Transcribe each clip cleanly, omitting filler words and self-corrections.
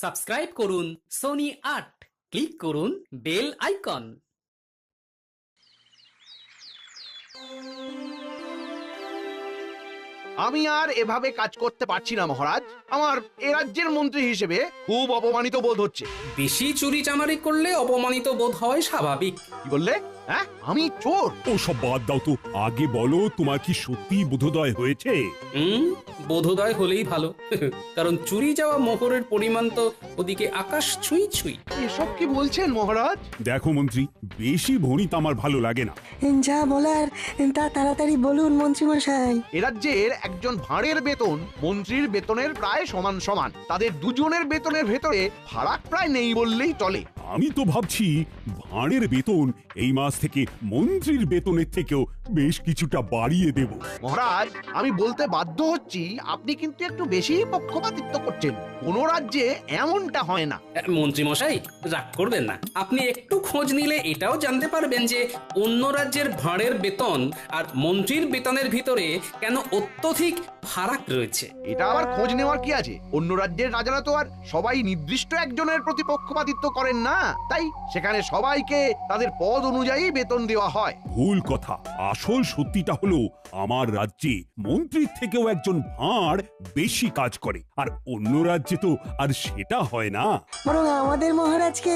Subscribe করুন Sony ৮, click করুন bell icon. আমি আর এভাবে কাজ করতে পারছি না মহারাজ। আমার এ রাজ্যের মন্ত্রী হিসেবে খুব অপমানিত বোধ হচ্ছে। বেশি চুরি চামারি করলে অপমানিত বোধ হয় স্বাভাবিক। কি বললে? হ্যাঁ, আমি চোর? ও সব বাদ দাও তো, আগে বলো তোমার কি সত্যি বোধোদয় হয়েছে? বোধোদয় হলেই ভালো। কারণ চুরি যাওয়া মোহরের পরিমাণ তো ওদিকে আকাশ ছুঁই ছুঁই। এসব কি বলছেন মহারাজ? দেখো মন্ত্রী, বেশি ভণিত আমার ভালো লাগে না। যা বলার তা তাড়াতাড়ি বলুন মন্ত্রীমশাই। এ রাজ্যের একজন ভাঁড়ের বেতন মন্ত্রীর বেতনের প্রায় সমান সমান। তাদের দুজনের বেতনের ভেতরে ফারাক প্রায় নেই বললেই চলে। আমি তো ভাবছি ভাঁড়ের বেতন এই মাস থেকে মন্ত্রীর বেতনের থেকেও বেশ কিছুটা বাড়িয়ে দেব। মহারাজ, আমি বলতে বাধ্য হচ্ছি, আপনি কিন্তু একটু বেশি পক্ষপাতিত্ব করছেন। কোন রাজ্যে এমনটা হয় না। মন্ত্রী মশাই, রাগ করবেন না। আপনি একটু খোঁজ নিলে এটাও জানতে পারবেন যে অন্য রাজ্যের ভাঁড়ের বেতন আর মন্ত্রীর বেতনের ভিতরে কেন অত্যধিক ফারাক রয়েছে। এটা আবার খোঁজ নেওয়ার কি আছে? অন্য রাজ্যের রাজারা তো আর সবাই নির্দিষ্ট একজনের প্রতি পক্ষপাতিত্ব করেন না, তাই সেখানে সবাইকে তাদের পদ অনুযায়ী বেতন দেওয়া হয়। ভুল কথা। আসল সত্যিটা হলো আমার রাজ্যে মন্ত্রীর থেকেও একজন ভাঁড় বেশি কাজ করে, আর অন্য রাজ্যে তো আর সেটা হয় না। বরং আমাদের মহারাজকে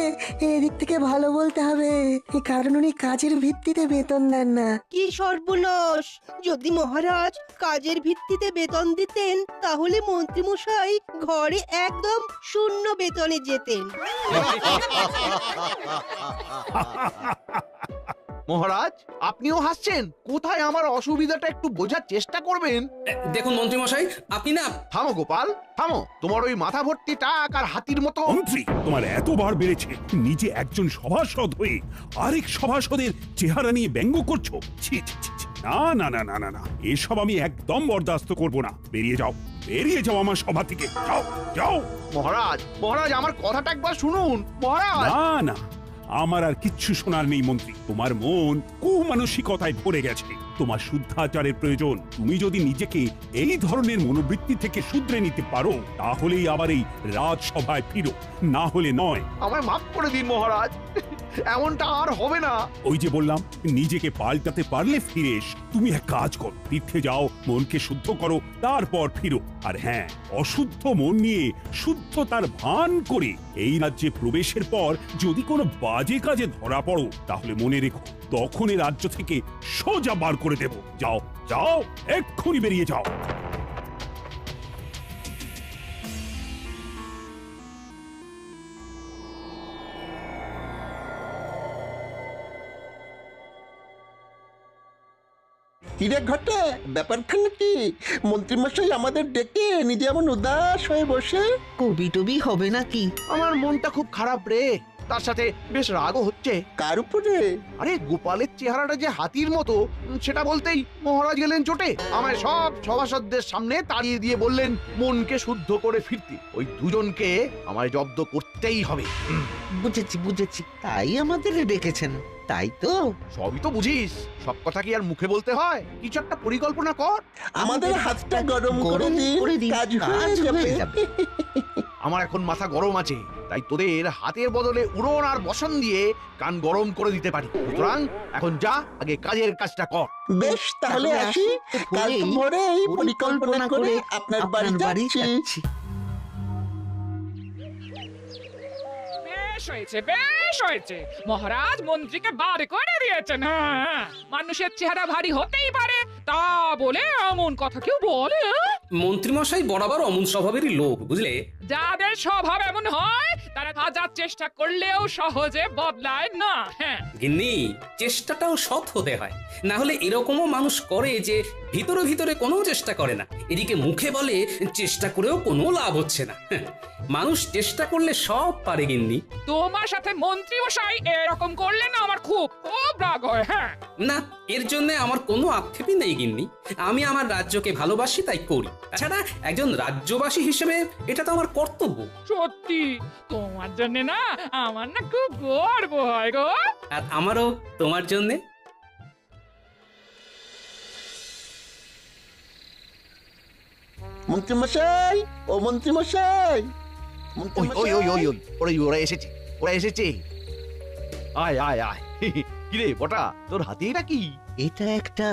এদিক থেকে ভালো বলতে হবে, কারণ উনি কাজের ভিত্তিতে বেতন দেন না। কি সর্বনাশ! যদি মহারাজ কাজের ভিত্তিতে বেতন দিতেন তাহলে মন্ত্রীমশাই ঘরে একদম শূন্য বেতনে যেতেন। মহারাজ, আপনিও হাসছেন? কোথায় আমার অসুবিধাটা একটু বোঝার চেষ্টা করবেন। দেখুন মন্ত্রী মশাই, আপনি না। থামো গোপাল, থামো। তোমার ওই মাথা ভর্তি টাক আর হাতির মতো। মন্ত্রী, তোমার এতবার বেড়েছে, নিজে একজন সভাসদ হয়ে আরেক সভাসদের চেহারা নিয়ে ব্যঙ্গ করছো। ছি ছি ছি ছি। না না না না না না, এসব আমি একদম বরদাস্ত করব না। বেরিয়ে যাও, বেরিয়ে যাও আমার সভা থেকে। যাও যাও। মহারাজ, মহারাজ, আমার কথাটা একবার শুনুন মহারাজ। না না, আমার আর কিচ্ছু শোনার নেই মন্ত্রী। তোমার মন কুমানসিকতায় ভরে গেছে। তোমার শুদ্ধাচারের প্রয়োজন। তুমি যদি নিজেকে এই ধরনের মনোবৃত্তি থেকে শুধরে নিতে পারো, তাহলেই আবার এই রাজসভায় ফিরো, না হলে নয়। আমায় মাফ করে দিন মহারাজ, এমনটা আর হবে না। ওই যে বললাম, নিজেকে পাল্টাতে পারলে ফিরে এস। তুমি এক কাজ করো, তীর্থে যাও, মনকে শুদ্ধ করো, তারপর ফিরো। আর হ্যাঁ, অশুদ্ধ মন নিয়ে শুদ্ধতার ভান করে এই রাজ্যে প্রবেশের পর যদি কোনো বাজে কাজে ধরা পড়ো, তাহলে মনে রেখো, তখন এই রাজ্য থেকে সোজা বার করে দেব। যাও যাও, এক্ষুনি বেরিয়ে যাও। হিরে ঘটে ব্যাপারখানে কি? মন্ত্রীমশাই আমাদের ডেকে নিজে এমন উদাস হয়ে বসে। কবি টবি হবে নাকি? আমার মনটা খুব খারাপ রে, তার সাথে বেশ রাগও হচ্ছে। কার উপরে? আরে গোপালের চেহারাটা যে হাতির মতো, সেটা বলতেই মহারাজ গেলেন চোটে। আমায় সব সভাসদদের সামনে তাড়িয়ে দিয়ে বললেন মনকে শুদ্ধ করে ফিরতে। ওই দুজনকে আমায় জব্দ করতেই হবে। বুঝেছি বুঝেছি, তাই আমাদের ডেকেছেন, তাই তো? সবই তো বুঝিস, সব কথা কি আর মুখে বলতে হয়? কিছু একটা পরিকল্পনা কর। আমাদের হাতটা গরম করে দিন, কাজ হয়ে যাবে। আমার এখন মাথা গরম আছে, তাই তোদের হাতের বদলে উড়ন আর বসন দিয়ে কান গরম করে দিতে পারি। সুতরাং এখন যা, আগে কাজের কাজটা কর। বেশ, তাহলে আসি। কাল ভোরে এই পরিকল্পনা করে আপনার বাড়ি যাচ্ছি। বেশ হয়েছে, বেশ হয়েছে। মহারাজ মন্ত্রীকে বার করে দিয়েছেন। হ্যাঁ, মানুষের চেহারা ভারী হতেই পারে, তা বলে এমন কথা কেউ বলে? মন্ত্রী মশাই বরাবর অমন স্বভাবেরই লোক, বুঝলে। যাদের স্বভাব এমন হয় তারা হাজার চেষ্টা করলেও সহজে বদলায় না। হ্যাঁ, গিন্নি, চেষ্টাটাও সৎ হতে হয়, না হলে এরকমও মানুষ করে যে ভিতরে ভিতরে কোনো চেষ্টা করে না, এদিকে মুখে বলে চেষ্টা করেও কোনো লাভ হচ্ছে না। মানুষ চেষ্টা করলে সব পারে গিন্নি। তোমার সাথে মন্ত্রী মশাই এরকম করলে না আমার খুব খুব রাগ হয়। হ্যাঁ না, এর জন্য আমার কোনো আক্ষেপই নেই গিন্নি। আমি আমার রাজ্যকে ভালোবাসি, তাই করি। তাছাড়া একজন রাজ্যবাসী হিসেবে এটা তো আমার কর্তব্য। সত্যি, তোমার জন্য না আমার না খুব গর্ব হয় গো। আর আমারও তোমার জন্যে। মন্ত্রীমশাই, ও মন্ত্রীমশাই, ওই ওই ওই ওই ওই, ওরা এসেছে, ওরা এসেছে। আয় আয় আয়। কিরে বটা, তোর হাতে এটা কি? এটা একটা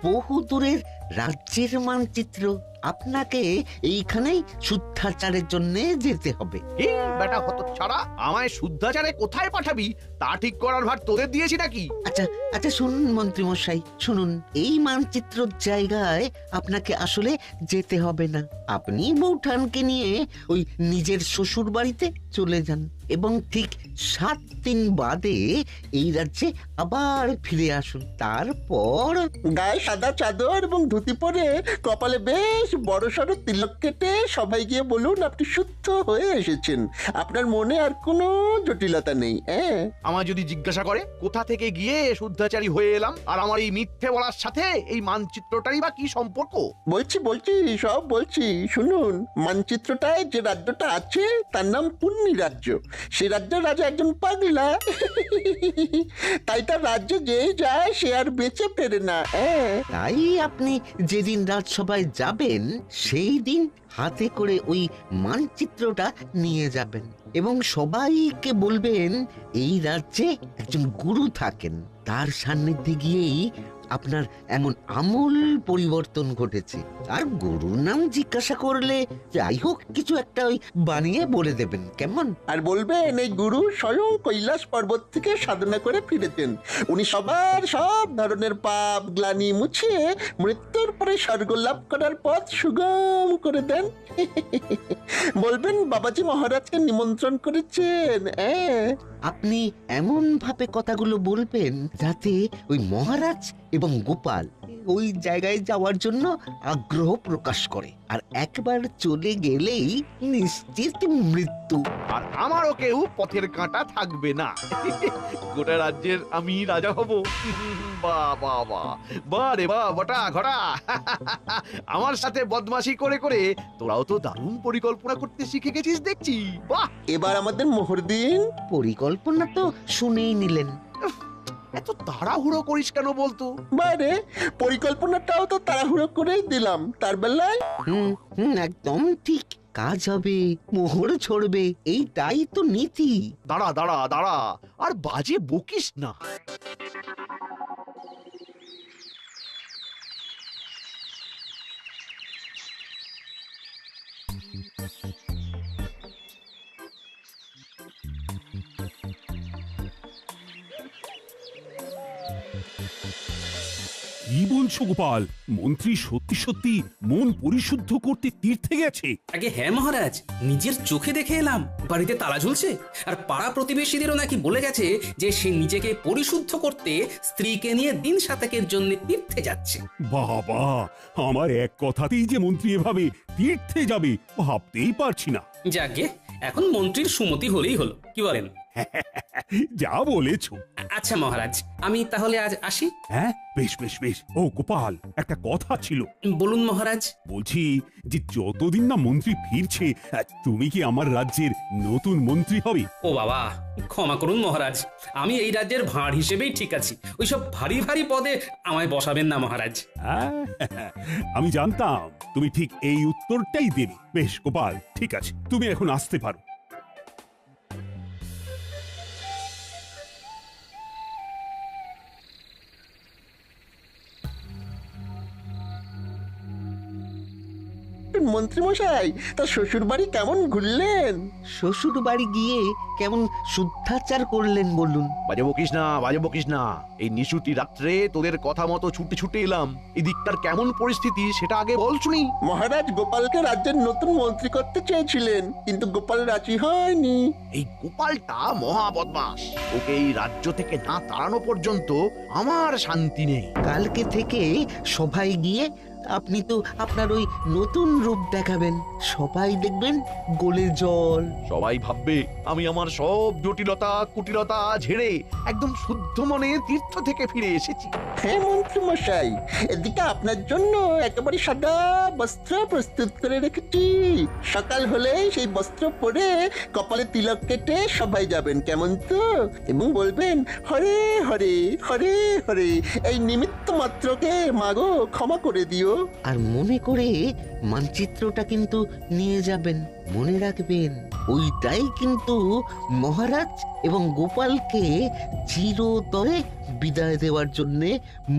বহু দূরের রাজ্যের মানচিত্র। আপনাকে এইখানেই শুদ্ধাচারের জন্য যেতে হবে। এ বেটা হতচ্ছাড়া, আমায় শুদ্ধাচারে কোথায় পাঠাবি তা ঠিক করার ভার তোদের দিয়েছি নাকি? আচ্ছা আচ্ছা, শুনুন মন্ত্রী মশাই, শুনুন। এই মানচিত্রর জায়গায় আপনাকে আসলে যেতে হবে না। আপনি বৌঠানকে নিয়ে ওই নিজের শ্বশুর বাড়িতে চলে যান এবং ঠিক 7 দিন বাদে এই রাজ্যে আবার ফিরে আসুন। তারপর গায়ে সাদা চাদর এবং ধুতি পরে কপালে বেশ বড় সড়ো তিলক কেটে সবাই গিয়ে বলুন আপনি শুদ্ধ হয়ে এসেছেন। আপনার মনে আর কোনো জটিলতা নেই। আমায় যদি জিজ্ঞাসা করে কোথা থেকে গিয়ে শুদ্ধাচারী হয়ে এলাম, আর আমার এই মিথ্যে বলার সাথে এই মানচিত্রটারই বা কি সম্পর্ক? বলছি সব বলছি, শুনুন। মানচিত্রটায় যে রাজ্যটা আছে তার নাম পুণ্যি রাজ্য। সেই রাজ্যের রাজা একজন পাগলা, তাই তার রাজ্যে যে যায় সে আর বেঁচে ফেরে না। তাই আপনি যেদিন রাজসভায় যাবেন সেই দিন হাতে করে ওই মানচিত্রটা নিয়ে যাবেন এবং সবাইকে বলবেন এই রাজ্যে একজন গুরু থাকেন, তার সান্নিধ্যে গিয়েই আপনার এমন আমূল পরিবর্তন ঘটেছে। আর গুরুর নাম জিজ্ঞাসা করলে যাই হোক কিছু একটা ওই বানিয়ে বলে দেবেন, কেমন? আর বলবেন এই গুরু স্বয়ং কৈলাস পর্বত থেকে সাধনা করে ফিরেছেন। উনি সবার সব ধরনের পাপ গ্লানি মুছিয়ে মৃত্যুর পরে স্বর্গ লাভ করার পথ সুগম করে দেন। বলবেন বাবাজি মহারাজকে নিমন্ত্রণ করেছেন। আপনি এমন ভাবে কথাগুলো বলবেন যাতে ওই মহারাজ এবং গোপাল ওই জায়গায় যাওয়ার জন্য আগ্রহ প্রকাশ করে, আর একবার চলে গেলেই নিশ্চিত মৃত্যু। আর আমারও কেউ পথের কাঁটা থাকবে না। গোটা রাজ্যের আমি রাজা হব। বাহ বাহ বাহ, বাহ রে বাহ বটা ঘটা। আমার সাথে বদমাশি করে করে তোরাও তো দারুণ পরিকল্পনা করতে শিখে গেছিস দেখছি। বাহ, এবার আমাদের মোহর দিন। পরিকল্পনা তো শুনেই নিলেন। এত তাড়াহুড়ো করিস কেন বলতো? বাইরে পরিকল্পনাটাও তো তাড়াহুড়ো করেই দিলাম। তার বেলায় একদম ঠিক। কাজ হবে, মোহর ছড়বে, এইটাই তো নীতি। দাঁড়া দাঁড়া দাঁড়া, আর বাজে বকিস না। কি বলছো গোপাল? মন্ত্রী সত্যি সত্যি মন পরিশুদ্ধ করতে তীর্থে গেছে? আগে হ্যাঁ মহারাজ, নিজের চোখে দেখে এলাম। বাড়িতে তালা ঝুলছে, আর পাড়া প্রতিবেশীদেরও নাকি বলে গেছে যে সে নিজেকে পরিশুদ্ধ করতে স্ত্রীকে নিয়ে দিন সাতেকের জন্য তীর্থে যাচ্ছে। বাবা, আমার এক কথাতেই যে মন্ত্রী এভাবে তীর্থে যাবে ভাবতেই পারছি না। যাকে এখন মন্ত্রীর সুমতি হলেই হলো, কি বলেন? যা বলেছ। আচ্ছা মহারাজ, আমি তাহলে আজ আসি। হ্যাঁ, বেশ বেশ বেশ। ও গোপাল, একটা কথা ছিল। বলুন মহারাজ। বলছি যে যতদিন না মন্ত্রী ফিরছে তুমি কি আমার রাজ্যের নতুন মন্ত্রী হবে? ও বাবা, ক্ষমা করুন মহারাজ, আমি এই রাজ্যের ভাঁড় হিসেবেই ঠিক আছি। ওইসব ভারী ভারী পদে আমায় বসাবেন না মহারাজ। আমি জানতাম তুমি ঠিক এই উত্তরটাই দেবে। বেশ গোপাল, ঠিক আছে, তুমি এখন আসতে পারো। মন্ত্রী মশাই, তার শ্বশুর বাড়ি কেমন ঘুরলেন? শ্বশুর বাড়ি গিয়ে কেমন শুদ্ধাচার করলেন বলুন? বাজে বকিস না, বাজে বকিস না। এই নিশুতি রাত্রে তোদের কথা মতো ছুটে ছুটে এলাম। এদিকটার কেমন পরিস্থিতি সেটা আগে বল শুনি। মহারাজ গোপালকে রাজ্যের নতুন মন্ত্রী করতে চেয়েছিলেন, কিন্তু গোপাল রাজি হয়নি। এই গোপালটা মহা বদমাস। ওকে এই রাজ্য থেকে না তাড়ানো পর্যন্ত আমার শান্তি নেই। কালকে থেকে সবাই গিয়ে আপনি তো আপনার ওই নতুন রূপ দেখাবেন, সবাই দেখবেন গোলে জল। সবাই ভাববে আমি আমার সব জটিলতা কুটিলতা ঝেড়ে একদম শুদ্ধ মনে তীর্থ থেকে ফিরে এসেছি। হ্যাঁ মন্ত্রী মশাই, এদিকে আপনার জন্য একেবারে সাদা বস্ত্র প্রস্তুত করে রেখেছি। সকাল হলে সেই বস্ত্র পরে কপালে তিলক কেটে সবাই যাবেন, কেমন তো? এবং বলবেন হরে হরে হরে হরে। এই নিমিত্ত মাত্রকে মাগো ক্ষমা করে দিও। আর মনে করে মানচিত্রটা কিন্তু নিয়ে যাবেন। মনে রাখবেন, ওইটাই কিন্তু মহারাজ এবং গোপালকে চিরতরে বিদায় দেওয়ার জন্যে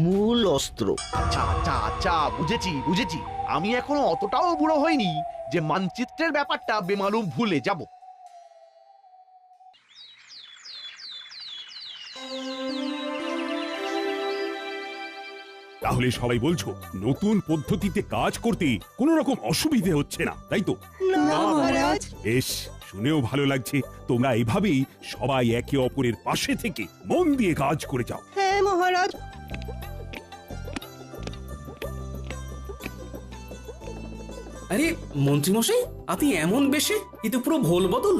মূল অস্ত্র। আচ্ছা আচ্ছা আচ্ছা, বুঝেছি বুঝেছি। আমি এখনো অতটাও বুড়ো হইনি যে মানচিত্রের ব্যাপারটা বেমালুম ভুলে যাব। তাহলে সবাই বলছো নতুন পদ্ধতিতে কাজ করতে কোনো রকম অসুবিধে হচ্ছে না, তাই তো? না মহারাজ। বেশ, শুনেও ভালো লাগছে। তোমরা এভাবেই সবাই একে অপরের পাশে থেকে মন দিয়ে কাজ করে যাও। হ্যাঁ মহারাজ। আরে মন্ত্রীমশাই, আপনি এমন বেশে, এ তো পুরো ভোল বদল।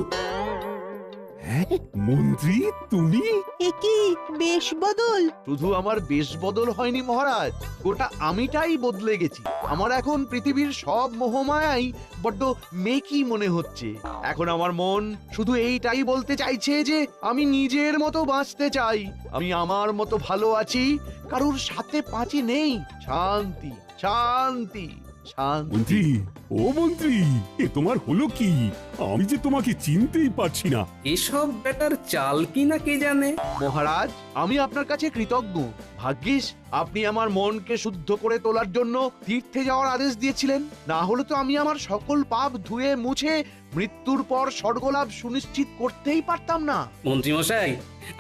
হ্যাঁ মন্ত্রী, তুমি? এ কি বেশ বদল? শুধু আমার বেশ বদল হয়নি মহারাজ, গোটা আমিটাই বদলে গেছি। আমার এখন পৃথিবীর সব মোহমায়াই বড্ড মেকি মনে হচ্ছে। এখন আমার মন শুধু এইটাই বলতে চাইছে যে আমি নিজের মতো বাঁচতে চাই, আমি আমার মতো ভালো আছি, কারোর সাথে পাঁচি নেই। শান্তি শান্তি শান্তি। মন্ত্রী, ও মন্ত্রী, এ তোমার হলো কি? আমি যে তোমাকে চিনতেই পারছি না। এসব ব্যাটার চাল কি না কে জানে। মহারাজ, আমি আপনার কাছে কৃতজ্ঞ। ভাগ্যিস আপনি আমার মনকে শুদ্ধ করে তোলার জন্য তীর্থে যাওয়ার আদেশ দিয়েছিলেন, না হলে তো আমি আমার সকল পাপ ধুয়ে মুছে মৃত্যুর পর স্বর্গলাভ সুনিশ্চিত করতেই পারতাম না। মন্ত্রীমশাই,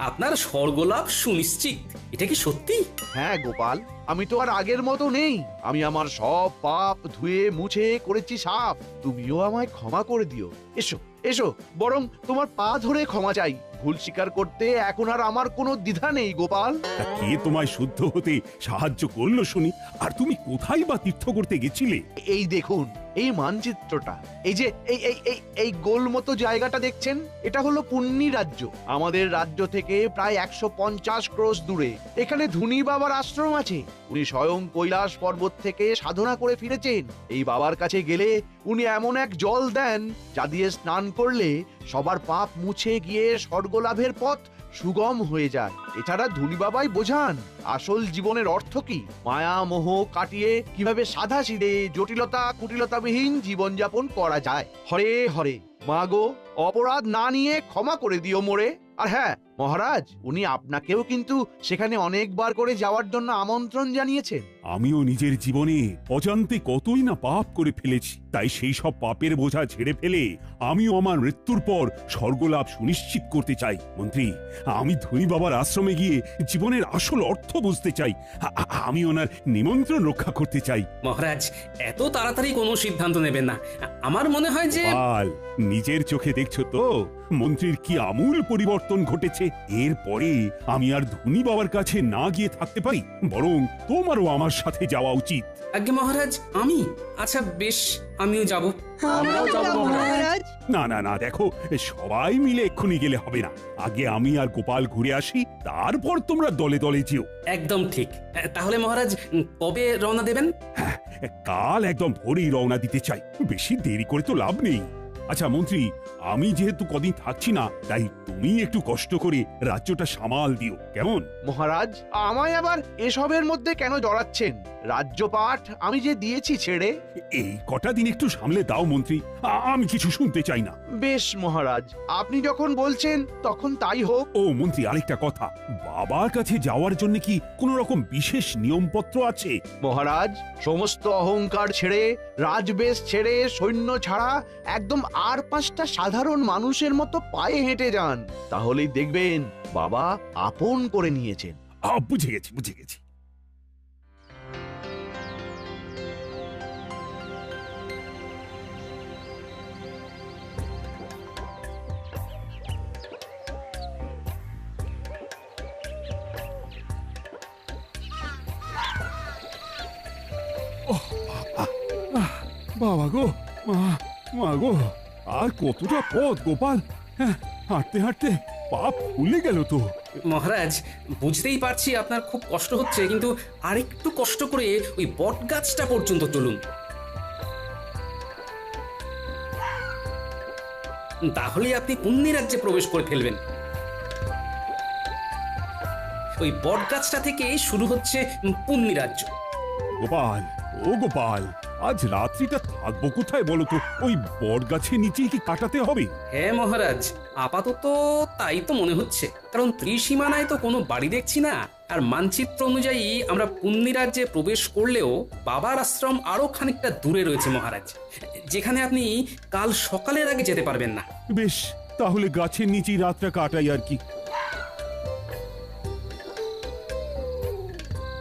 আপনার স্বর্গলাভ সুনিশ্চিত, এটা কি সত্যি? হ্যাঁ গোপাল, আমি তো আর আগের মতো নেই। আমি আমার সব পাপ ধুয়ে মুছে করেছি সাফ। তুমিও আমায় ক্ষমা করে দিও। এসো এসো, বরং তোমার পা ধরে ক্ষমা চাই। ভুল স্বীকার করতে এখন আর আমার কোনো দ্বিধা নেই গোপাল। তা কে তোমায় শুদ্ধ হতে সাহায্য করলো শুনি? আর তুমি কোথায় বা তীর্থ করতে গেছিলে? এই দেখুন এই মানচিত্রটা, এই যে এই এই এই এই গোল মতো জায়গাটা দেখছেন, এটা হলো পুণ্যি রাজ্য। আমাদের রাজ্য থেকে প্রায় 150 ক্রোশ দূরে এখানে ধুনি বাবার আশ্রম আছে। উনি স্বয়ং কৈলাস পর্বত থেকে সাধনা করে ফিরেছেন। এই বাবার কাছে গেলে উনি এমন এক জল দেন যা দিয়ে স্নান করলে সবার পাপ মুছে গিয়ে স্বর্গলাভের পথ সুগম হয়ে যায়। এছাড়া ধুনি বাবাই বোঝান আসল জীবনের অর্থ কি, মায়া মোহ কাটিয়ে কিভাবে সাদা সিধে জটিলতা কুটিলতাবিহীন জীবনযাপন করা যায়। হরে হরে, মা গো, অপরাধ না নিয়ে ক্ষমা করে দিও মোরে। আর হ্যাঁ মহারাজ, উনি আপনাকেও কিন্তু সেখানে অনেকবার করে যাওয়ার জন্য আমন্ত্রণ জানিয়েছেন। আমিও নিজের জীবনে অজান্তে কতই না পাপ করে ফেলেছি, তাই সেই সব পাপের বোঝা ঝেড়ে ফেলে আমিও আমার মৃত্যুর পর স্বর্গলাভ সুনিশ্চিত করতে চাই। মন্ত্রী, আমি ধনী বাবার আশ্রমে গিয়ে জীবনের আসল অর্থ বুঝতে চাই। আমি ওনার নিমন্ত্রণ রক্ষা করতে চাই। মহারাজ, এত তাড়াতাড়ি কোনো সিদ্ধান্ত নেবেন না। আমার মনে হয় যে পাল, নিজের চোখে দেখছো তো মন্ত্রীর কি আমূল পরিবর্তন ঘটেছে। এরপরে আমি আর ধনী বাবার কাছে না গিয়ে থাকতে পারি, বরং তোমারও আমার সাথে যাওয়া উচিত। আজ্ঞে মহারাজ, আমি? আচ্ছা বেশ, আমিও যাব। আমরাও যাব মহারাজ। না না না, দেখো, সবাই মিলে এক্ষুনি গেলে হবে না। আগে আমি আর গোপাল ঘুরে আসি, তারপর তোমরা দলে দলে যেও। একদম ঠিক। তাহলে মহারাজ, কবে রওনা দেবেন? হ্যাঁ, কাল একদম ভোরেই রওনা দিতে চাই, বেশি দেরি করে তো লাভ নেই। আচ্ছা মন্ত্রী, আমি যেহেতু কদিন থাকছি না, তাই তুমি একটু কষ্ট করে রাজ্যটা সামাল দিও, কেমন? মহারাজ, আমায় আবার এসবের মধ্যে কেন জড়াচ্ছেন? রাজ্যপাঠ আমি যে দিয়েছি ছেড়ে। এই কটা দিন একটু সামলে দাও মন্ত্রী, আমি কিছু শুনতে চাই না। বেশ মহারাজ, আপনি যখন বলছেন তখন তাই হোক। ও মন্ত্রী, আরেকটা কথা, বাবার কাছে যাওয়ার জন্য কি কোনো রকম বিশেষ নিয়মপত্র আছে? মহারাজ, সমস্ত অহংকার ছেড়ে, রাজবেশ ছেড়ে, সৈন্য ছাড়া একদম আর 5টা সাধারণ মানুষের মতো পায়ে হেঁটে যান, তাহলেই দেখবেন বাবা আপন করে নিয়েছেন। বুঝে গেছি বুঝে গেছি। বাবা গো, মা গো, আর কতটা পথ গোপাল। হ্যাঁ, হাঁটতে হাঁটতে পা ফুলে গেল তো। মহারাজ, বুঝতেই পারছি আপনার খুব কষ্ট হচ্ছে, কিন্তু আরেকটু কষ্ট করে ওই বট গাছটা পর্যন্ত চলুন, তাহলে আপনি পুণ্যি রাজ্যে প্রবেশ করে ফেলবেন। ওই বট গাছটা থেকে শুরু হচ্ছে পুণ্যি রাজ্য। গোপাল, ও ও গোপাল, আজ রাত্রিটা থাকবো কোথায় বলো তো? ওই বট গাছের নিচেই কি কাটাতে হবে? হ্যাঁ মহারাজ, আপাতত তাই তো মনে হচ্ছে, কারণ ত্রিসীমানায় তো কোনো বাড়ি দেখছি না। আর মানচিত্র অনুযায়ী আমরা পুণ্যি রাজ্যে প্রবেশ করলেও বাবার আশ্রম আরো খানিকটা দূরে রয়েছে মহারাজ, যেখানে আপনি কাল সকালের আগে যেতে পারবেন না। বেশ, তাহলে গাছের নিচেই রাতটা কাটাই আর কি।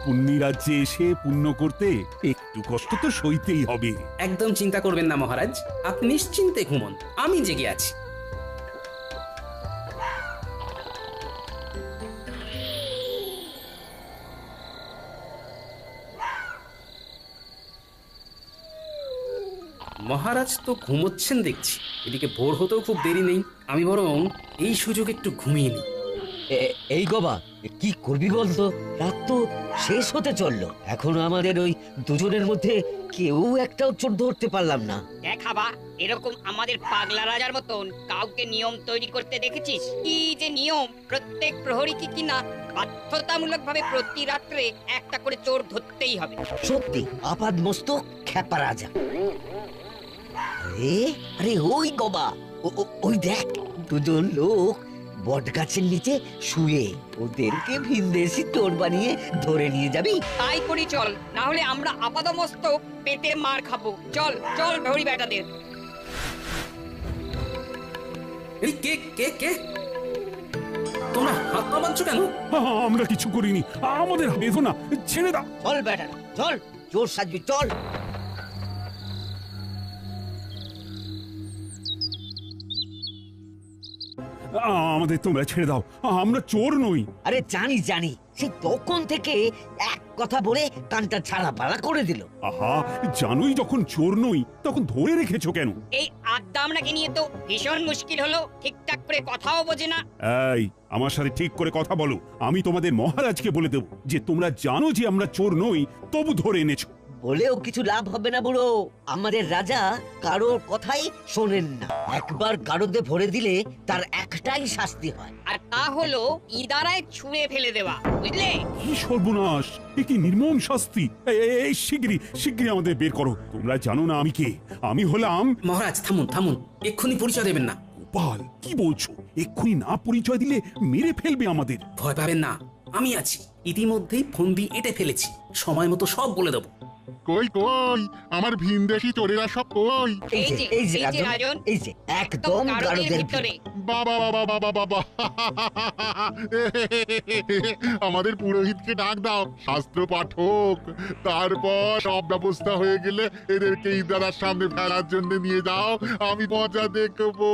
পুণ্যি রাজ্যে এসে পুণ্য করতে একটু কষ্ট তো সইতেই হবে। একদম চিন্তা করবেন না মহারাজ, আপনি নিশ্চিন্তে ঘুমন, আমি জেগে আছি। মহারাজ তো ঘুমোচ্ছেন দেখছি, এদিকে ভোর হতেও খুব দেরি নেই, আমি বরং এই সুযোগ একটু ঘুমিয়ে নিই। এই গবা, কি করবি বলতো? রাত তো শেষ হতে চললো, এখনো আমাদের ওই দুজনের মধ্যে কেউ একটাও চোর ধরতে পারলাম না। দেখাবা, এরকম আমাদের পাগলা রাজার মতন কাউকে নিয়ম তৈরি করতে দেখেছিস? কি যে নিয়ম, প্রত্যেক প্রহরীকে কিনা বাধ্যতামূলক ভাবে প্রতি রাত্রে একটা করে চোর ধরতেই হবে। সত্যি আপাদ মস্তক খ্যাপা রাজা। আরে আরে ওই গবা, ওই দেখ, দুজন লোক বট গাছের নিচে শুয়ে, ওদেরকে ভিনদেশি চোর বানিয়ে ধরে নিয়ে যাবি? তাই করি চল, না হলে আমরা আপাদমস্তক পেটে মার খাবো। চল চল ভৌরি বেটাদের। এই কে কে কে তোমরা হাত পা বাঁধছো কেন? আমরা কিছু করিনি, আমাদের বেঁধো না, ছেড়ে দাও। চল বেটা, চল, চোর সাজবি, চল। আমাদের তোমরা ছেড়ে দাও, আমরা চোর নই। আরে জানি জানি, সে তখন থেকে এক কথা বলে কানটা ছাড়া পালা করে দিল। আহা, জানোই যখন চোর নই তখন ধরে রেখেছো কেন? এই আড্ডা আমরাকে নিয়ে তো ভীষণ মুশকিল হলো, ঠিকঠাক করে কথাও বোঝে না। এই, আমার সাথে ঠিক করে কথা বলো। আমি তোমাদের মহারাজকে বলে দেব যে তোমরা জানো যে আমরা চোর নই, তবু ধরে এনেছো। বলেও কিছু লাভ হবে না বুড়ো, আমাদের রাজা কারোর কথাই শোনেন না। একবার গারদে ভরে দিলে তার একটাই শাস্তি হয়, আর তা হলো ইদারায় ছুঁড়ে ফেলে দেওয়া, বুঝলে? কি সর্বনাশ, এ কি নির্মম শাস্তি! এই শিগগিরই শিগগিরই আমাদের বের করো। তোমরা জানো না আমি কে? আমি হলাম... মহারাজ থামুন থামুন, এক্ষুনি পরিচয় দেবেন না। গোপাল, কি বলছো? এক্ষুনি না পরিচয় দিলে মেরে ফেলবে আমাদের। ভয় পাবেন না, আমি আছি। ইতিমধ্যেই ফন্দি এঁটে ফেলেছি, সময় মতো সব বলে দেবো। কই কই আমার ভিনদেশি চোরেরা সব কই? এই যে এই যে রাজন, এই যে একদম গারদের ভিতরে। বাবা বাবা বাবা বাবা, আমাদের পুরোহিতকে ডাক দাও, শাস্ত্র পাঠক। তারপর সব ব্যবস্থা হয়ে গেলে এদেরকে ইদারার সামনে ফেলার জন্য নিয়ে যাও, আমি মজা দেখবো।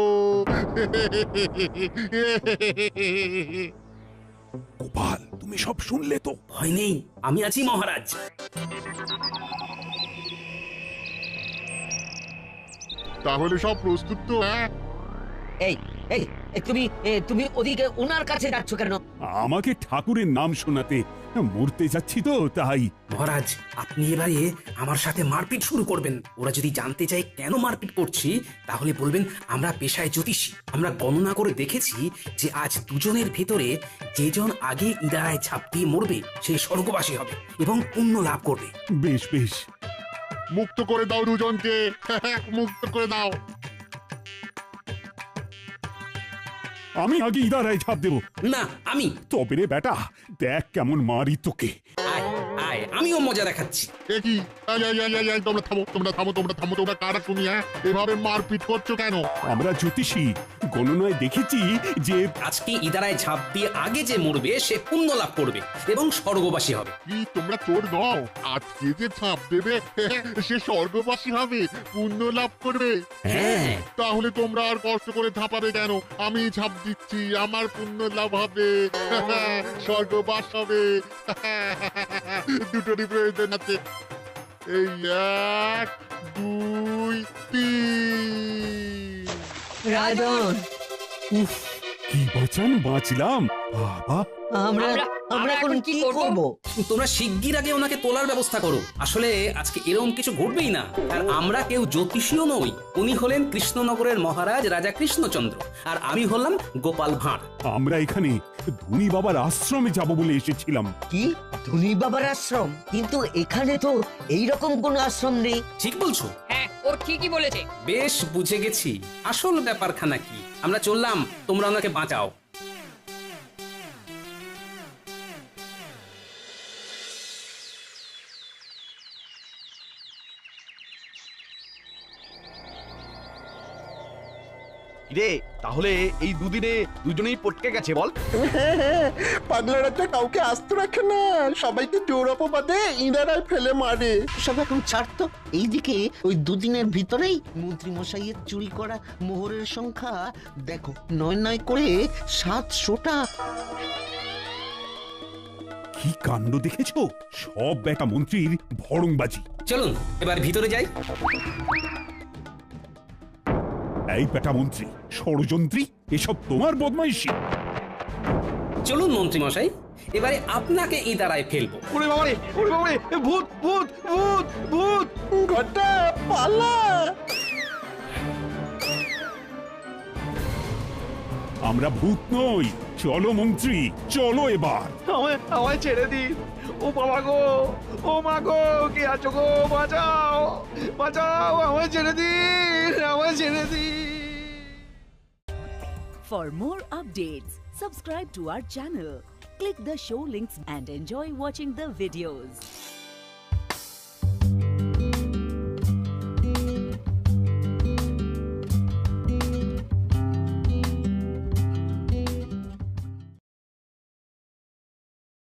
গোপাল, তুমি সব শুনলে তো? ভয় নেই, আমি আছি মহারাজ। তাহলে সব প্রস্তুত তো? হ্যাঁ, এই এই তুমি তুমি ওদিকে ওনার কাছে যাচ্ছ কেন? আমাকে ঠাকুরের নাম শোনাতে। মরতে যাচ্ছি তো তাই। মহারাজ, আপনি এবারে আমার সাথে মারপিট শুরু করবেন। ওরা যদি জানতে চায় কেন মারপিট করছি, তাহলে বলবেন আমরা পেশায় জ্যোতিষী। আমরা গণনা করে দেখেছি যে আজ দুজনের ভেতরে যেজন আগে ইদারায় ঝাঁপ দিয়ে মরবে সে স্বর্গবাসী হবে এবং পুণ্য লাভ করবে। বেশ বেশ, মুক্ত করে দাও দুজনকে, মুক্ত করে দাও। আমি আগে ইদারায় ঝাঁপ দেবো। না, আমি। তবে রে বেটা, দেখ কেমন মারি তোকে। আয় আয়, আমিও মজা দেখাচ্ছি। কি তোমরা থামো, তোমরা থামো, তোমরা থামো, তোমরা কারা শুনি? হ্যাঁ, এভাবে মারপিট করছো কেন? আমরা জ্যোতিষী, গণনায় দেখেছি যে আজকে ইদারায় ঝাঁপ দিয়ে আগে যে মরবে সে পুণ্য লাভ করবে এবং স্বর্গবাসী হবে। কি তোমরা চোর নও? আজকে যে ছাপ দেবে সে স্বর্গবাসী হবে, পুণ্য লাভ করবে। হ্যাঁ, তাহলে তোমরা আর কষ্ট করে ঝাঁপাবে কেন? আমি ঝাঁপ দিচ্ছি, আমার পুণ্য লাভ হবে, স্বর্গবাস হবে। দুটোরই প্রয়োজন আছে। এই 1 2 3। রাজন, উফ, কি বাঁচান বাঁচলাম বাবা। আমরা আমরা এখন কি করব? তোমরা শিগগির আগে ওনাকে তোলার ব্যবস্থা করো। আসলে আজকে এরকম কিছু ঘটবেই না। আর আমরা কেউ জ্যোতিষীও নই। উনি হলেন কৃষ্ণনগরের মহারাজ রাজা কৃষ্ণচন্দ্র, আর আমি হলাম গোপাল ভাঁড়। আমরা এখানে ধনী বাবার আশ্রমে যাব বলে এসেছিলাম। কি ধনী বাবার আশ্রম? কিন্তু এখানে তো এইরকম কোন আশ্রম নেই। ঠিক বলছো? হ্যাঁ, ও ঠিকই বলেছে। বেশ, বুঝে গেছি আসল ব্যাপারখানা কি। আমরা চললাম, তোমরা ওনাকে বাঁচাও। রে তাহলে এই দুদিনে দুজনেই পটকে গেছে বল? পাগলা রাজা কাউকে আস্ত রাখে না, সবাইকে জোর অপবাদে ইনারাই ফেলে মারে। সব এখন ছাড়তো। এইদিকে ওই দুদিনের ভিতরেই মন্ত্রী মশাইয়ের চুরি করা মোহরের সংখ্যা দেখো, ৯ করে ৭০০টা। কি কাণ্ড দেখেছো? সব বেটা মন্ত্রীর ভড়ংবাজি। চলুন এবার ভিতরে যাই। এই বেটা মন্ত্রী, ষড়যন্ত্রী, এসব তোমার বদমাইশি। চলুন মন্ত্রী মশাই, এবারে আপনাকে ইদারায় ফেলবো। ওরে বাবারে, ওরে বাবারে, ভূত ভূত ভূত ভূত! ঘটা পালা! আমরা ভূত নই। চলো মন্ত্রী, চলো এবার। আমায় ছেড়ে দিন। ও বাবা গো, ও মা গো, কে আছো গো? বাঁচাও, বাঁচাও, আমায় ছেড়ে দিন, আমায় ছেড়ে দিন। For more updates, subscribe to our channel, click the show links and enjoy watching the videos.